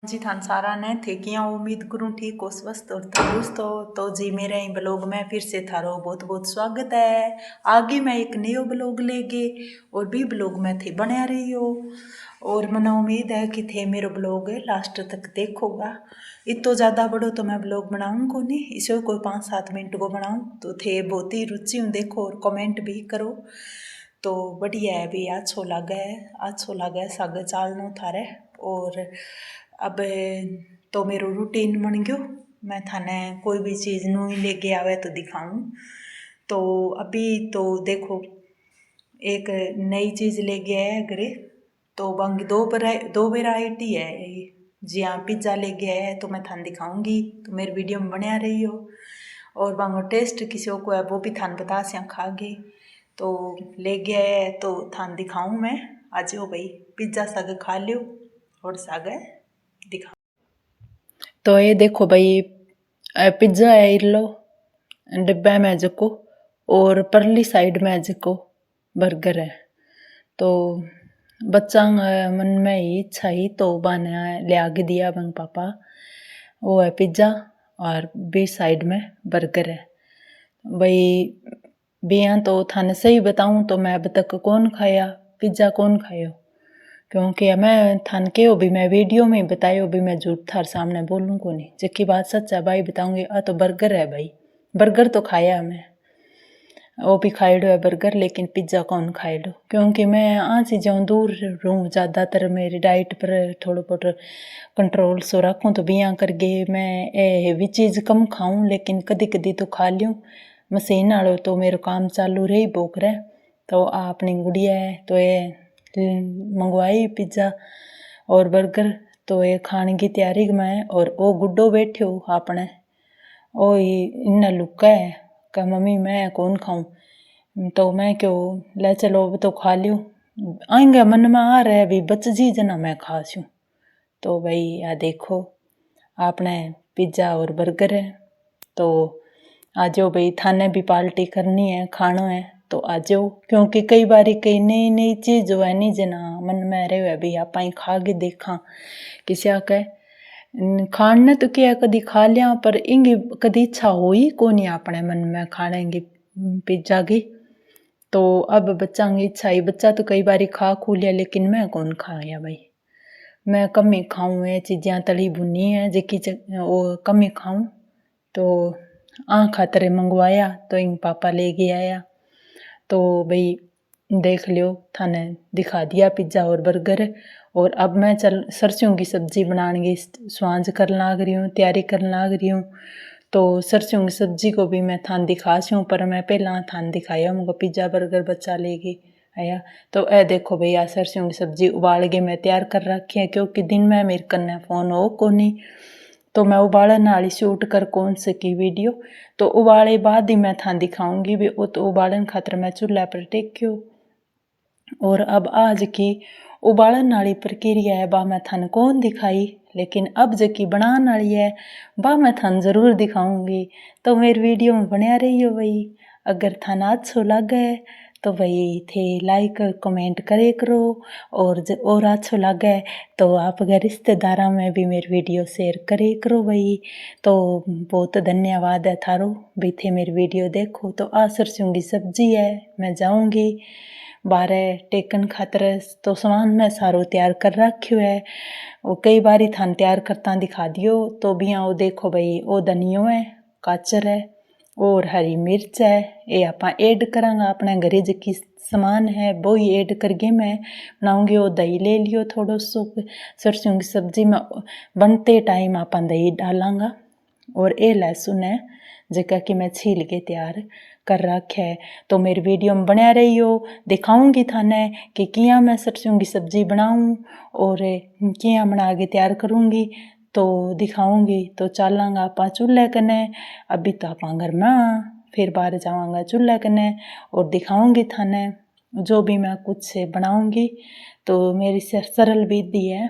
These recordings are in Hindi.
जी थान सारा ने थे किया उम्मीद करूँ ठीक हो स्वस्थ और तंदुरुस्त हो। तो जी मेरे ही ब्लॉग में फिर से थारो बहुत बहुत स्वागत है। आगे मैं एक नयो ब्लॉग लेके और भी ब्लॉग में थे बना रही हो और मना उम्मीद है कि थे मेरा ब्लॉग लास्ट तक देखोगा। इतो ज़्यादा बड़ो तो मैं ब्लॉग बनाऊँ को नहीं, इसे कोई 5-7 मिनट को बनाऊँ तो थे बहुत ही रुचि हूँ देखो और कमेंट भी करो तो बढ़िया है भी। अच्छो लागे सागे चालनो थारे। और अब तो मेरो रूटीन बन गयो, मैं थाने कोई भी चीज़ नई लेके आवे तो दिखाऊं। तो अभी तो देखो एक नई चीज़ ले गया है घरे, तो बंग दो वेराइटी है। जी हाँ, पिज़्ज़ा ले गया है तो मैं थान दिखाऊंगी, तो मेरी वीडियो में बना रही हो। और बंगो टेस्ट किसी को है वो भी थान बता सिया खागे तो ले गया है तो थान दिखाऊं मैं। आज हो भाई पिज़्ज़ा सागे खा लियो और सागे दिखा। तो ये देखो भाई पिज़्ज़ा है इल्लो डिब्बे में जको, और परली साइड में जको बर्गर है। तो बच्चा मन में ही इच्छा ही तो बने ले आगे दिया बंग पापा, वो है पिज़्ज़ा और बी साइड में बर्गर है भाई। बिया तो थाने सही बताऊँ तो मैं अब तक कौन खाया पिज़्ज़ा कौन खायो, क्योंकि मैं थान के हो भी मैं वीडियो में बतायो भी मैं झूठ थार सामने बोलूँ को नहीं, जिसकी बात सच है भाई बताऊँगी। तो बर्गर है भाई, बर्गर तो खाया मैं, वो भी खाएडो है बर्गर, लेकिन पिज़्ज़ा कौन खाएडो, क्योंकि मैं आज ही जाऊँ दूर रहूँ ज़्यादातर मेरी डाइट पर थोड़ा बहुत कंट्रोल सो रखूँ। तो बिया करके मैं हेवी चीज़ कम खाऊँ, लेकिन कदी कदी तो खा लूँ मशीन आलो तो मेरा काम चालू रही बोक रहे। तो अपनी गुड़िया है तो ये मंगवाई पिज़्ज़ा और बर्गर, तो ये खाने की तैयारी में। और वो गुड्डो बैठो आपने ओ इन्ना लुका है कि मम्मी मैं कौन खाऊं, तो मैं क्यों ले चलो अब तो खा लियो। आएंगे मन में आ रहा है भी बच जी जना मैं खासूँ। तो भाई या देखो आपने पिज़्ज़ा और बर्गर है, तो आ जाओ भाई थाने भी पार्टी करनी है खानो है तो आ जाओ, क्योंकि कई बारी कई नई नई चीज़ जो है नहीं जना मन में रहे भाई आप खा के देखा किसी के खाण ने तो क्या कदी खा लिया, पर इंगी कदी इच्छा हुई को नहीं अपने मन में खाने की पिज़्ज़ा की। तो अब बच्चा की इच्छा ही, बच्चा तो कई बारी खा खू लिया लेकिन मैं कौन खाया भाई, मैं कम ही खाऊँ ये चीज़ें तली भुनी है जिकी वो कम ही खाऊँ। तो खातर मंगवाया तो इन पापा ले गया आया, तो भाई देख लियो थाने दिखा दिया पिज़्ज़ा और बर्गर। और अब मैं चल सरसों की सब्ज़ी बनाने की स्वांज कर लाग रही हूँ, तैयारी कर लाग रही हूँ। तो सरसों की सब्ज़ी को भी मैं थान दिखासूँ, पर मैं पहला थान दिखाया मुझको पिज़्ज़ा बर्गर बच्चा लेगी आया। तो ए देखो भैया सरसों की सब्ज़ी उबाल के मैं तैयार कर रखी है, क्योंकि दिन में मेरे कन्ने फ़ोन हो को नहीं, तो मैं उबालन वाली शूट कर कौन सकी वीडियो। तो उबाले बाद ही मैं थान दिखाऊंगी भी, वो तो उबालन खातर मैं चूल्हा पर टेक्यो। और अब आज की उबालन वाली प्रक्रिया है बा मैं थान कौन दिखाई, लेकिन अब जकी बनाने वाली है बा मैं थान ज़रूर दिखाऊंगी। तो मेरी वीडियो में बना रही हो भाई। अगर थान अच्छो लगे तो भाई थे लाइक कमेंट करे करो, और अच्छो लगे तो आप अगर रिश्तेदारा में भी मेरी वीडियो शेयर करे करो भाई। तो बहुत धन्यवाद है थारो भी थे मेरी वीडियो देखो। तो आ सरसों की सब्जी है, मैं जाऊँगी बारे टेकन खातर, तो सामान मैं सारो तैयार कर रखियो है। वो कई बारी थान तैयार करता दिखा दियो। तो बिया वो देखो भाई वो धनियो है, काचर है और हरी मिर्च है, ये आप ऐड करांगा अपने घरे जकी सामान है वो ही ऐड करके मैं बनाऊँगी। वो दही ले लियो थोड़ो सो, सरसों की सब्जी में बनते टाइम आप दही डालांगा। और ये लहसुन है जगह कि मैं छील के तैयार कर रखा है। तो मेरी वीडियो में बना रही हो, दिखाऊंगी थाने कि किया मैं सरसों की सब्जी बनाऊं और किया बना के तैयार करूँगी, तो दिखाऊंगी। तो चलांगा आप चूल्हे कने, अभी तो आप घर में फिर बाहर जावांगा चूल्हे कने और दिखाऊंगी थाने जो भी मैं कुछ से बनाऊंगी। तो मेरी सरल विधि है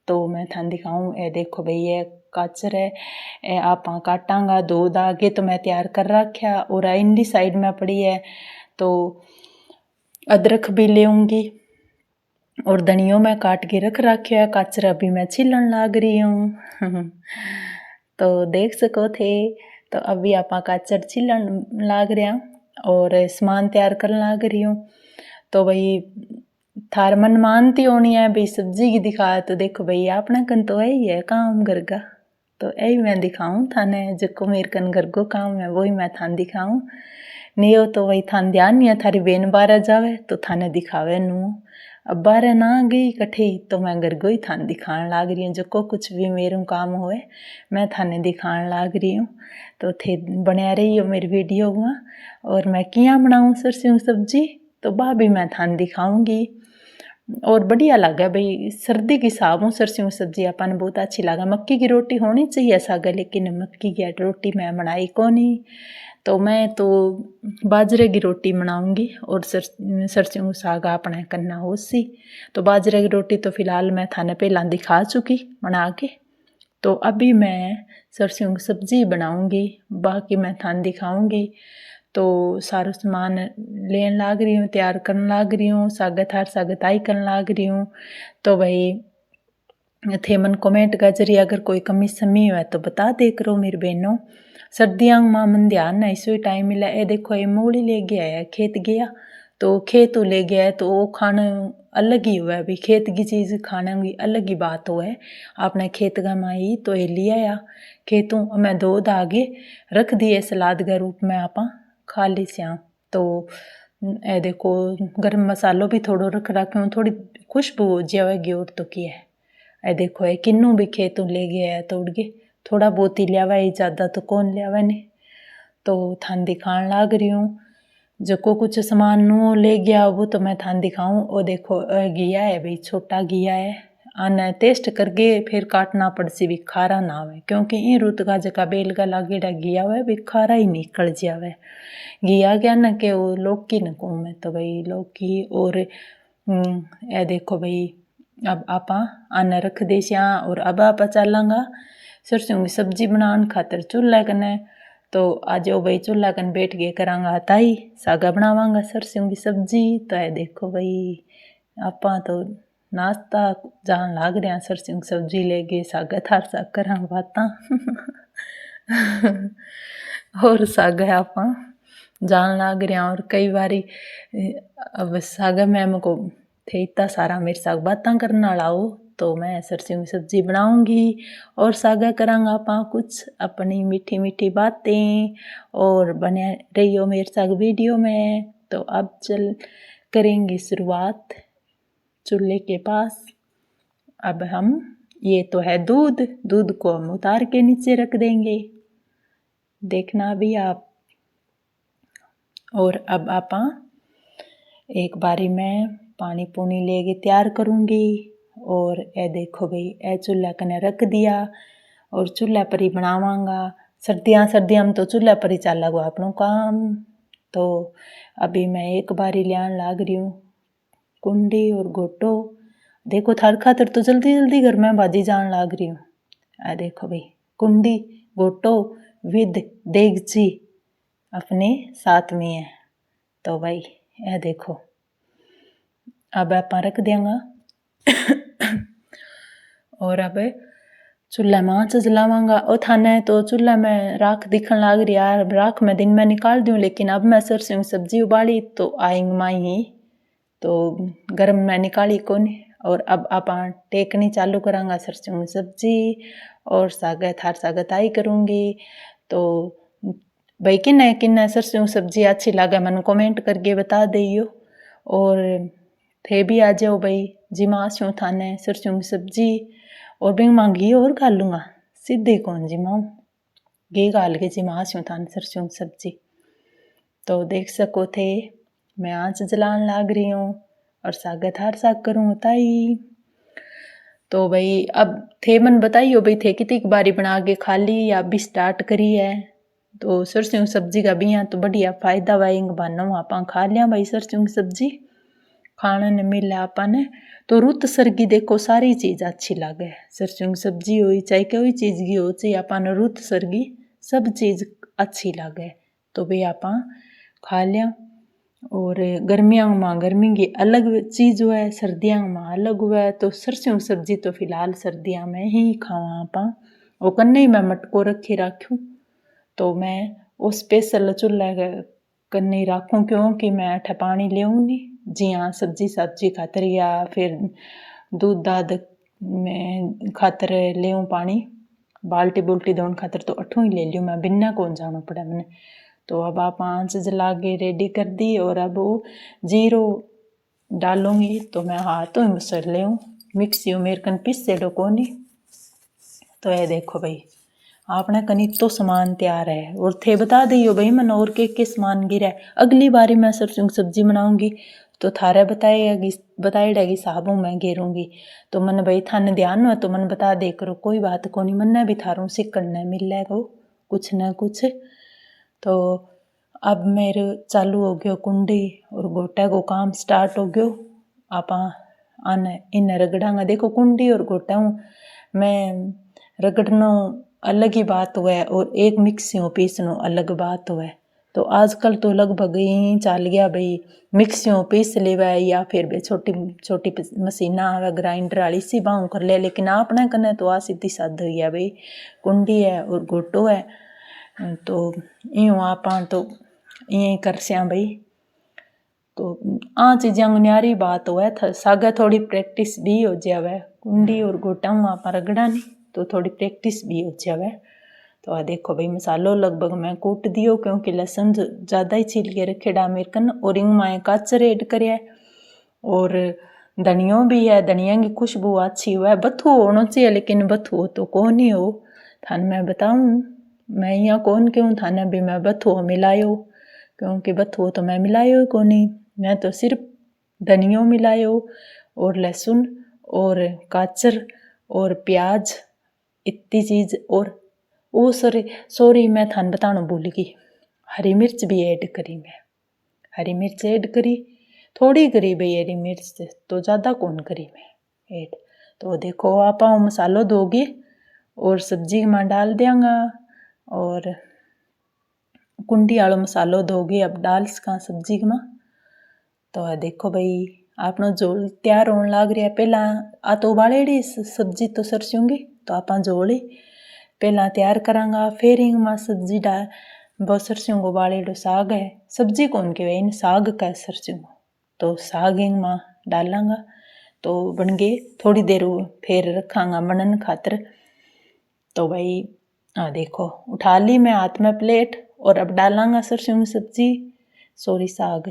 तो मैं थाने दिखाऊँ। ये देखो भाई ये काचर है, आप काटांगा दो दागे तो मैं तैयार कर रखा। और इंडी साइड में पड़ी है तो अदरक भी लेऊंगी और धनियों मैं काट के रख रखा है, काचरा भी मैं छिलन लाग रही हूँ। तो देख सको थे। तो अभी आप काचर छिलन लाग रहा और सामान तैयार करने लाग रही हूँ। तो भाई थार मन मानती होनी है भाई सब्जी की दिखा, तो देखो भाई आपने कन तो यही है काम घर का, तो यही मैं दिखाऊँ थाने, जो मेरे कन घर को काम है वही मैं थान दिखाऊँ। नहीं हो तो वही थान ध्यान नहीं है, थारी बेन बारह जावे तो थाने दिखावे नू। अब बारह ना गई कठे तो मैं घर को ही थान दिखाने लाग रही हूँ, जो को कुछ भी मेरू काम होए मैं थाने दिखाने लाग रही हूँ। तो थे बना रही हो मेरी वीडियो में। और मैं किया बनाऊँ सरसों सब्जी तो बा भी मैं थान दिखाऊंगी। और बढ़िया लगा भाई, सर्दी की हिसाब सरसों सब्जी अपन बहुत अच्छी लगा। मक्की की रोटी होनी चाहिए सागा, लेकिन मक्की की रोटी मैं बनाई को नहीं, तो मैं तो बाजरे की रोटी बनाऊंगी। और सरसों साग अपने करना हो सी, तो बाजरे की रोटी तो फिलहाल मैं थाने पहला दिखा चुकी बना के। तो अभी मैं सरसों की सब्जी बनाऊंगी, बाकी मैं थान दिखाऊंगी। तो सारा सामान लेन लाग रही हूँ, तैयार करने लाग रही हूँ, सागत हार सागत आई करने लाग रही हूँ। तो भाई थे मन कमेंट का जरिए अगर कोई कमी समी है तो बता दे करो मेरी बहनों। सर्दियाँ माँ मन ध्यान ना इसी टाइम मिला। ये देखो ये मूली ले गया है, खेत गया तो खेत ले गया है, तो वो खाना अलग ही हुआ है भाई, खेत की चीज़ खाने की अलग ही बात हो है। आपने खेत का माई तो ये लिया या खेतों मैं दो धागे रख दिए सलाद के रूप में आपा खा ली श्याम। तो ए देखो गरम मसालो भी थोड़ो रख रखूँ, थोड़ी खुशबू हो जाएगी। और तो क्या है, ए देखो ये किन्नू भी खेतों ले गया है तोड़ के, थोड़ा बहुत ही लियावा है, ज़्यादा तो कौन लियावा ने। तो थान दिखाने लाग रही हूँ, जो को कुछ सामान नू ले गया वो तो मैं थान दिखाऊँ। और देखो घिया है भाई, छोटा घिया है, आने टेस्ट करके फिर काटना पड़ सी भी खारा ना आवे, क्योंकि इन रुत का जका बेल का लागेड़ा घिया हुआ भी खारा ही निकल जावे। घिया क्या न के वो लौकी न कहूँ मैं तो भाई लौकी। और ये देखो भाई अब आपा आने रख दे श्या। और अब आपा चलांगा सरसों की सब्जी बनाने खातर चूल्हा कने। तो आज भाई चूल्हा कन बैठ के करांगा ताई सागा बनावांगा सरसों की सब्जी। तो ये देखो भाई आपा तो नाश्ता जान लाग रहा, सरसों की सब्जी ले गए सागा थार साग करा बाता। और सागा आपा जान लाग रहा। और कई बारी अब सागा मैम को थे इतना सारा मेरे साग बातें करने वाला हो, तो मैं सरसों की सब्जी बनाऊंगी और सागा करांगा आपा कुछ अपनी मीठी मीठी बातें। और बने रहियो मेरे साग वीडियो में। तो अब चल करेंगे शुरुआत चूल्हे के पास। अब हम ये तो है दूध को हम उतार के नीचे रख देंगे, देखना भी आप। और अब आपा एक बारी मैं पानी पूनी लेके तैयार करूँगी। और ये देखो भाई ये चूल्हा कने रख दिया और चूल्हा पर ही बनावांगा। सर्दियाँ में तो चूल्हा पर ही चल गो अपनों काम। तो अभी मैं एक बारी लियान लाग रही हूँ कुंडी और गोटो। देखो थार खातर तो जल्दी जल्दी घर में बाजी जान लाग रही हूँ। आ देखो भाई कुंडी गोटो विद देगची अपने साथ में है। तो भाई यह देखो अब आप रख देंगा। और अब चूल्हा में आँच जलावांगा। और थाने तो चूल्हा में राख दिखन लाग रही यार, राख में दिन में निकाल दूँ, लेकिन अब मैं सरसों की सब्जी उबाली तो आएंगे माई ही, तो गर्म में निकाली कौन। और अब आप टेकनी चालू करांगा सरसों की सब्जी और सागत थार सागत आई करूँगी। तो भाई किन्ने सरसों की सब्जी अच्छी लगे मैंने कमेंट करके बता दियो। और थे भी आ जाओ भाई जिमाशू थाने सरसों की सब्जी। और बिंग मां घी और घाल लूँगा, सीधे कौन जिमाऊँ, घी घाल के जिमाशू थाने सरसों की सब्जी। तो देख सको थे मैं आँच जलान लाग रही हूँ और सागत हार साग करूँ ताई। तो भाई अब थे मन बताइयो भाई थे कितनी बारी बना के खा ली या अभी स्टार्ट करी है। तो सरसों की सब्जी का भी यहाँ तो बढ़िया फ़ायदा वाइंग बनो आपा खा लिया भाई सरसों की सब्जी खाने ने मिले आपा ने। तो रुत सरगी देखो सारी चीज़ अच्छी लगे, सरसों की सब्जी हुई चाहे कोई चीज़ की हो चाहे आपा ने रुत सरगी सब चीज़ अच्छी लगे। तो भाई आपा खा लिया और गर्मियों में गर्मी की अलग चीज़ हुआ, सर्दियों में अलग हुआ। तो सरसों की सब्जी तो फिलहाल सर्दियों में ही खावा आपा। वो कन्ने ही मैं मटको रखी राखूँ, तो मैं वो स्पेशल चूल्हे कन्ने राखूँ, क्योंकि मैं अठे पानी लेऊँ नहीं जियाँ सब्जी खातर या फिर दूध दाद में खातर लेऊँ पानी, बाल्टी बुल्टी धोने खातर तो अठू ही ले लियो मैं, बिना कौन जाना पड़े मैंने। तो अब आप आँच जला के रेडी कर दी और अब वो जीरो डालूंगी। तो मैं हाथों ही मसल ले मिक्सी मेरे कन पीसे डो कोनी। तो ये देखो भाई आपने कनी तो सामान तैयार है और थे बता दियो भाई मैंने और के सामान गिरा है। अगली बारी मैं सरसों की सब्जी बनाऊंगी तो थारे बताएगी साहबों मैं घेरूंगी। तो मैंने भाई थाने ध्यान हो तो मैंने बता दे करो, कोई बात को नहीं, मैंने भी थारों सीखने मिल जाएगा कुछ न कुछ। तो अब मेरे चालू हो गयो कुंडी और गोटा को काम स्टार्ट हो गयो। आप आने इन रगड़ांगा, देखो कुंडी और गोटा मैं रगड़नो अलग ही बात हुआ और एक मिक्सियों पीसनो अलग बात हुआ। तो आजकल तो लगभग यही चल गया भाई, मिक्सियों पीस लेवा या फिर भाई छोटी छोटी मशीना आवे ग्राइंडर वाली सी बाहू कर ले। लेकिन आपने कने तो आ सीधी साध हुई है भाई, कुंडी है और गोटो है। तो यूँ आप तो यही कर स्या भाई। तो आ चीज़ा न्यारी बात हुआ सागे थोड़ी प्रैक्टिस भी हो जावे, कुंडी और गोटा आप रगड़ा नहीं तो थोड़ी प्रैक्टिस भी हो जावे। तो आ देखो भाई मसालो लगभग मैं कूट दियो, क्योंकि लहसुन ज़्यादा ही छील के रखेड़ा मेरे कन, और इंग में काचर ऐड करे और धनियों भी है, धनिया की खुशबू अच्छी हुआ। बथू होना चाहिए लेकिन बथू तो कौन ही हो, थाने मैं बताऊँ मैं यहाँ कौन क्यों थाने भी मैं बथू मिलायो, क्योंकि बथू तो मैं मिलायो को नहीं, मैं तो सिर्फ धनियों मिलायो और लहसुन और काचर और प्याज इतनी चीज़। और वो सॉरी मैं थान बताना भूल गई, हरी मिर्च भी ऐड करी, मैं हरी मिर्च ऐड करी, थोड़ी करी भाई हरी मिर्च तो ज़्यादा कौन करी मैं ऐड। तो देखो आप मसालो दोगे और सब्जी में डाल देंगा और कुंडी आलो मसालो दोगे अब डाल सका सब्जी में। तो देखो भाई आपनो झोल तैयार होने लग रहा है। पहला आ तो उबालेड़ी सब्जी तो सरसों की, तो आप झोल पहला तैयार करांगा, फिर इंग में सब्जी डाल वो सरसों को उबालेड़ो साग है, सब्जी कौन के इन साग का सरसों, तो साग इंग में डालांगा तो बन गए। थोड़ी देर फिर रखांगा बनन खातर। तो भाई देखो उठा ली मैं हाथ में प्लेट और अब डालांगा सरसों की सब्जी, सॉरी साग।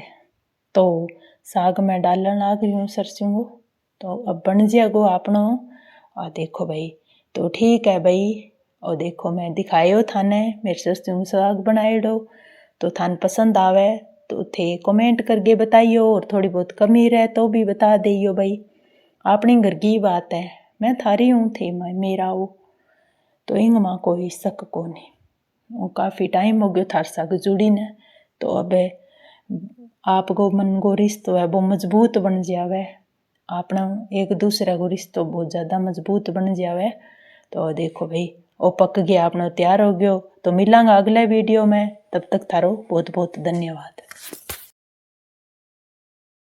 तो साग में डालने लग रही हूँ सरसों को, तो अब बन जाएगो आपनो। और देखो भाई तो ठीक है भाई, और देखो मैं दिखायो थाने मेरे सरसों को साग बनाएड़ो, तो थाने पसंद आवे तो थे कमेंट करके बताइयो, और थोड़ी बहुत कमी रहे तो भी बता दियो भाई, अपनी घर की बात है, मैं थारी हूँ थे मेरा वो, तो इंग माँ कोई शक को नहीं। वो काफ़ी टाइम हो गयो थार साग जुड़ी ने, तो अब आपको मन को रिश्तो है वो मजबूत बन जावे, अपना एक दूसरे को रिश्तो बहुत ज़्यादा मजबूत बन जावे। तो देखो भाई वो पक गया अपना तैयार हो गयो। तो मिलांगा अगले वीडियो में, तब तक थारो बहुत बहुत धन्यवाद।